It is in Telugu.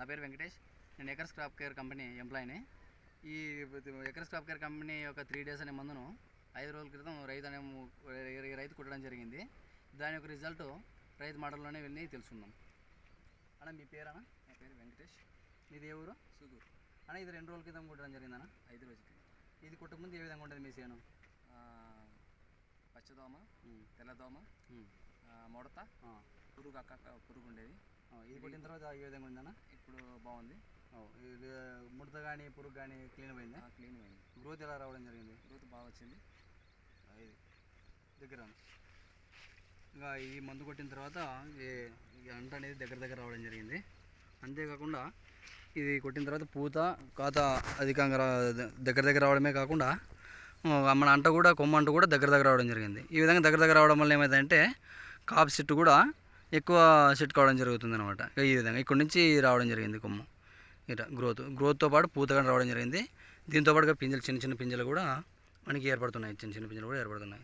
పేరు వెంకటేష్. నేను ఎకర్స్ క్రాప్ కేర్ కంపెనీ ఎంప్లాయీని. ఈ ఎకర్స్ క్రాప్ కేర్ కంపెనీ యొక్క 3 డేస్ అనే మందును 5 రోజుల క్రితం రైతు కొట్టడం జరిగింది. దాని యొక్క రిజల్ట్ రైతు మాటల్లోనే వెళ్ళి తెలుసుకుందాం. అన్న మీ పేరన్నా? నా పేరు వెంకటేష్. మీది ఏ ఊరు? సుగూరు. అన్న ఇది 2 రోజుల క్రితం కొట్టడం జరిగిందన్న? 5 రోజులకి. ఇది కొట్టకముందు ఏ విధంగా ఉంటుంది మీ చేను? పచ్చదోమ, తెల్లదోమ, ముడత, పురుగు ఉండేది. ఇది కొట్టిన తర్వాత ఏ విధంగా ఉందన్న? ఇప్పుడు బాగుంది. ఇది ముడత కానీ పురుగు కానీ క్లీన్ పోయింది? క్లీన్ పోయింది. గ్రోత్ ఎలా రావడం జరిగింది? గ్రోత్ బాగా వచ్చింది. ఇది దగ్గర ఇంకా ఈ మందు కొట్టిన తర్వాత అంట అనేది దగ్గర రావడం జరిగింది. అంతేకాకుండా ఇది కొట్టిన తర్వాత పూత కాత అధికంగా దగ్గర రావడమే కాకుండా మన అంట కూడా కొమ్మ అంట కూడా దగ్గర రావడం జరిగింది. ఈ విధంగా దగ్గర రావడం వల్ల ఏమైందంటే కాపు సెట్ కూడా ఎక్కువ సెట్ కావడం జరుగుతుంది అనమాట. ఈ విధంగా ఇక్కడ నుంచి రావడం జరిగింది కొమ్మ. ఇట్లా గ్రోత్తో పాటు పూత కూడా రావడం జరిగింది. దీంతో పాటుగా పింజలు చిన్న పింజలు కూడా మనకి ఏర్పడుతున్నాయి. చిన్న పింజలు కూడా ఏర్పడుతున్నాయి.